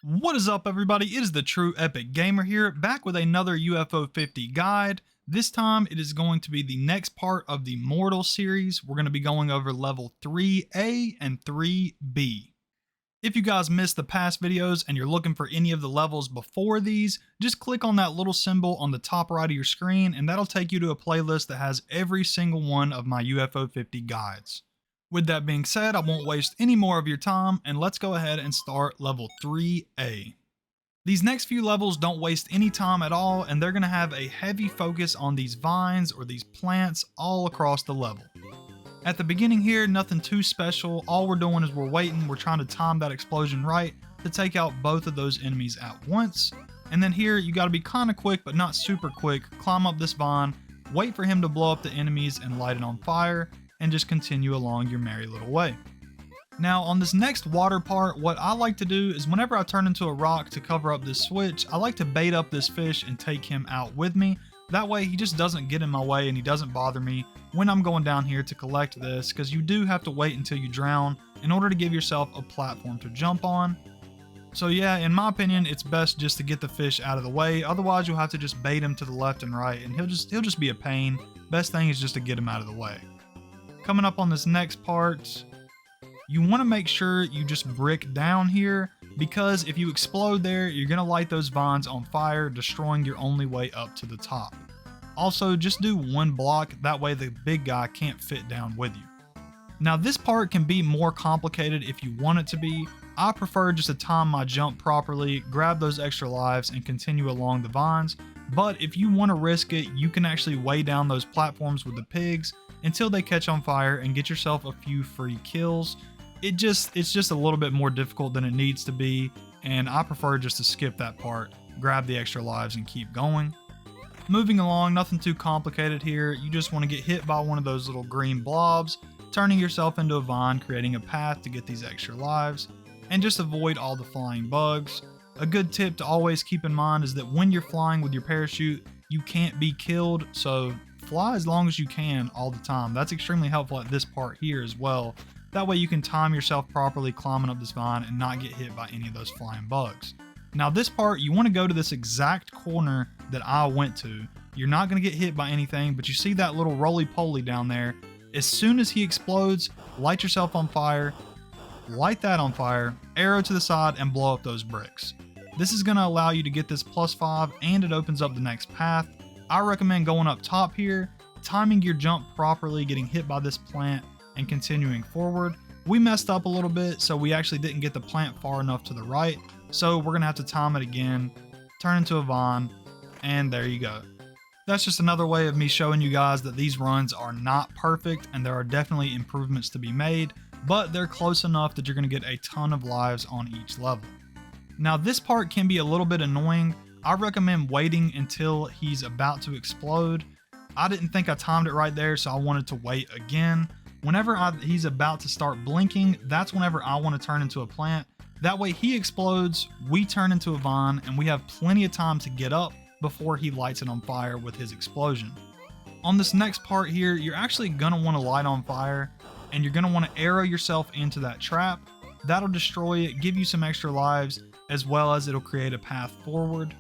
What is up, everybody? It is the True Epic Gamer here, back with another UFO 50 guide. This time it is going to be the next part of the Mortal series. We're going to be going over level 3A and 3B. If you guys missed the past videos and you're looking for any of the levels before these, just click on that little symbol on the top right of your screen and that'll take you to a playlist that has every single one of my UFO 50 guides. With that being said, I won't waste any more of your time, and let's go ahead and start level 3A. These next few levels don't waste any time at all, and they're going to have a heavy focus on these vines or these plants all across the level. At the beginning here, nothing too special. All we're doing is we're waiting, we're trying to time that explosion right to take out both of those enemies at once. And then here, you got to be kind of quick, but not super quick. Climb up this vine, wait for him to blow up the enemies and light it on fire, and just continue along your merry little way. Now on this next water part, what I like to do is whenever I turn into a rock to cover up this switch, I like to bait up this fish and take him out with me. That way he just doesn't get in my way and he doesn't bother me when I'm going down here to collect this, because you do have to wait until you drown in order to give yourself a platform to jump on. So yeah, in my opinion, it's best just to get the fish out of the way. Otherwise you'll have to just bait him to the left and right and he'll just be a pain. Best thing is just to get him out of the way. Coming up on this next part, you want to make sure you just brick down here, because if you explode there, you're going to light those vines on fire, destroying your only way up to the top. Also, just do one block, that way the big guy can't fit down with you. Now this part can be more complicated if you want it to be. I prefer just to time my jump properly, grab those extra lives, and continue along the vines. But if you want to risk it, you can actually weigh down those platforms with the pigs until they catch on fire and get yourself a few free kills. It's just a little bit more difficult than it needs to be, and I prefer just to skip that part, grab the extra lives, and keep going. Moving along, nothing too complicated here. You just want to get hit by one of those little green blobs, turning yourself into a vine, creating a path to get these extra lives, and just avoid all the flying bugs. A good tip to always keep in mind is that when you're flying with your parachute, you can't be killed, so fly as long as you can all the time. That's extremely helpful at this part here as well. That way you can time yourself properly climbing up this vine and not get hit by any of those flying bugs. Now this part, you want to go to this exact corner that I went to. You're not going to get hit by anything, but you see that little roly-poly down there. As soon as he explodes, light yourself on fire, light that on fire, arrow to the side, and blow up those bricks. This is going to allow you to get this +5, and it opens up the next path. I recommend going up top here, timing your jump properly, getting hit by this plant, and continuing forward. We messed up a little bit, so we actually didn't get the plant far enough to the right, so we're going to have to time it again, turn into a vine, and there you go. That's just another way of me showing you guys that these runs are not perfect, and there are definitely improvements to be made, but they're close enough that you're going to get a ton of lives on each level. Now this part can be a little bit annoying. I recommend waiting until he's about to explode. I didn't think I timed it right there, so I wanted to wait again. Whenever he's about to start blinking, that's whenever I want to turn into a plant. That way he explodes, we turn into a vine, and we have plenty of time to get up before he lights it on fire with his explosion. On this next part here, you're actually going to want to light on fire, and you're going to want to arrow yourself into that trap. That'll destroy it, give you some extra lives, as well as it'll create a path forward.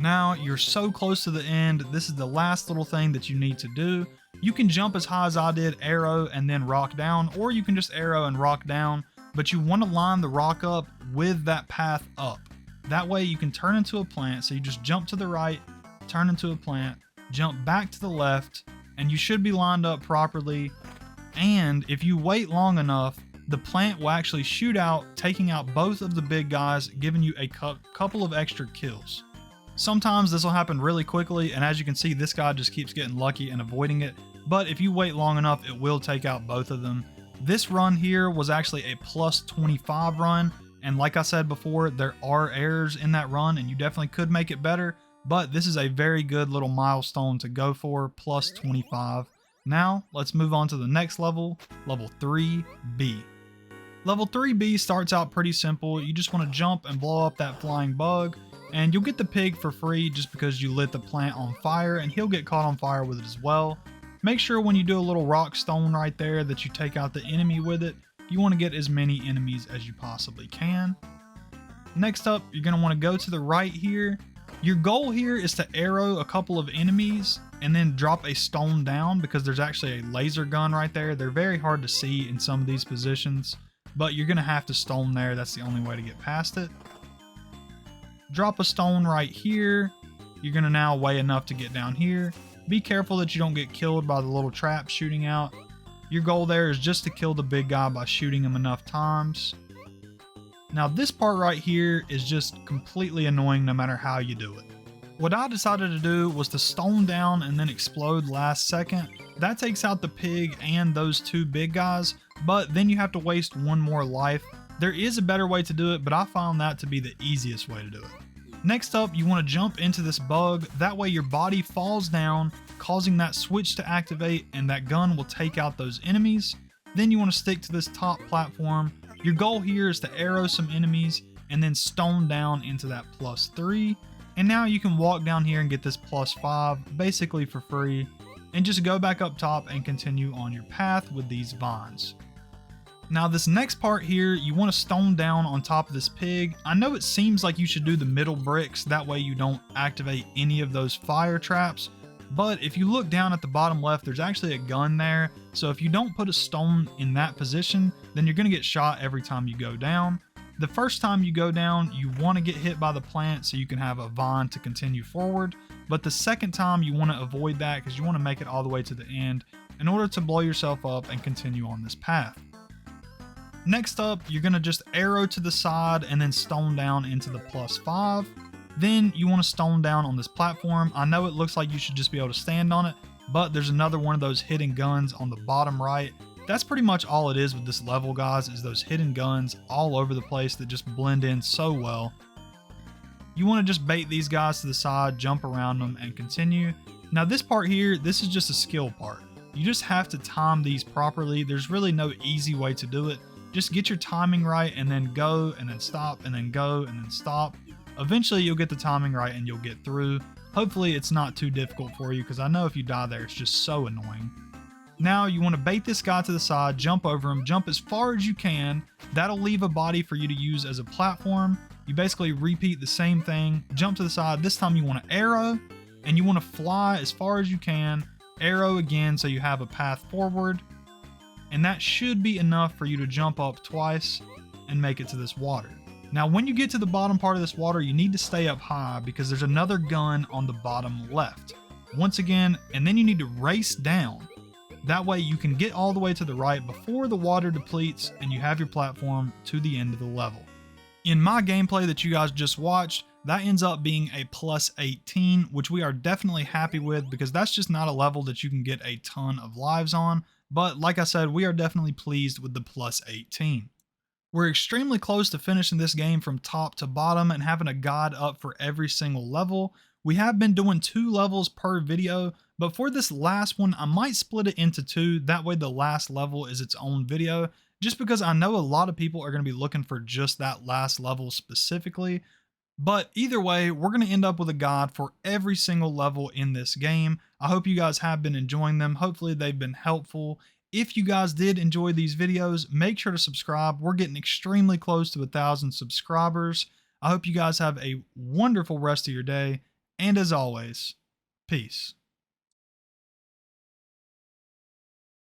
Now you're so close to the end, this is the last little thing that you need to do. You can jump as high as I did, arrow, and then rock down, or you can just arrow and rock down, but you want to line the rock up with that path up. That way you can turn into a plant, so you just jump to the right, turn into a plant, jump back to the left, and you should be lined up properly. And if you wait long enough, the plant will actually shoot out, taking out both of the big guys, giving you a couple of extra kills. Sometimes this will happen really quickly, and as you can see, this guy just keeps getting lucky and avoiding it. But if you wait long enough, it will take out both of them. This run here was actually a +25 run, and like I said before, there are errors in that run, and you definitely could make it better. But this is a very good little milestone to go for, +25. Now, let's move on to the next level, level 3B. Level 3B starts out pretty simple. You just want to jump and blow up that flying bug, and you'll get the pig for free just because you lit the plant on fire, and he'll get caught on fire with it as well. Make sure when you do a little rock stone right there that you take out the enemy with it. You want to get as many enemies as you possibly can. Next up, you're going to want to go to the right here. Your goal here is to arrow a couple of enemies and then drop a stone down, because there's actually a laser gun right there. They're very hard to see in some of these positions, but you're going to have to stone there. That's the only way to get past it. Drop a stone right here. You're going to now weigh enough to get down here. Be careful that you don't get killed by the little trap shooting out. Your goal there is just to kill the big guy by shooting him enough times. Now this part right here is just completely annoying no matter how you do it. What I decided to do was to stone down and then explode last second. That takes out the pig and those two big guys, but then you have to waste one more life. There is a better way to do it, but I found that to be the easiest way to do it. Next up, you want to jump into this bug. That way your body falls down, causing that switch to activate, and that gun will take out those enemies. Then you want to stick to this top platform. Your goal here is to arrow some enemies and then stone down into that +3. And now you can walk down here and get this +5 basically for free, and just go back up top and continue on your path with these vines. Now this next part here, you want to stone down on top of this pig. I know it seems like you should do the middle bricks, that way you don't activate any of those fire traps, but if you look down at the bottom left, there's actually a gun there, so if you don't put a stone in that position, then you're going to get shot every time you go down. The first time you go down, you want to get hit by the plant so you can have a vine to continue forward, but the second time you want to avoid that because you want to make it all the way to the end in order to blow yourself up and continue on this path. Next up, you're going to just arrow to the side and then stone down into the +5. Then you want to stone down on this platform. I know it looks like you should just be able to stand on it, but there's another one of those hidden guns on the bottom right. That's pretty much all it is with this level, guys, is those hidden guns all over the place that just blend in so well. You want to just bait these guys to the side, jump around them, and continue. Now this part here, this is just a skill part. You just have to time these properly. There's really no easy way to do it. Just get your timing right and then go and then stop and then go and then stop. Eventually you'll get the timing right and you'll get through. Hopefully it's not too difficult for you, because I know if you die there, it's just so annoying. Now you want to bait this guy to the side, jump over him, jump as far as you can. That'll leave a body for you to use as a platform. You basically repeat the same thing, jump to the side. This time you want to arrow and you want to fly as far as you can, arrow again so you have a path forward. And that should be enough for you to jump up twice and make it to this water. Now when you get to the bottom part of this water, you need to stay up high because there's another gun on the bottom left. Once again, and then you need to race down. That way you can get all the way to the right before the water depletes and you have your platform to the end of the level. In my gameplay that you guys just watched, that ends up being a +18, which we are definitely happy with because that's just not a level that you can get a ton of lives on. But like I said, we are definitely pleased with the +18. We're extremely close to finishing this game from top to bottom and having a guide up for every single level. We have been doing 2 levels per video, but for this last one, I might split it into 2. That way the last level is its own video, just because I know a lot of people are going to be looking for just that last level specifically. But either way, we're going to end up with a guide for every single level in this game. I hope you guys have been enjoying them. Hopefully they've been helpful. If you guys did enjoy these videos, make sure to subscribe. We're getting extremely close to 1,000 subscribers. I hope you guys have a wonderful rest of your day. And as always, peace.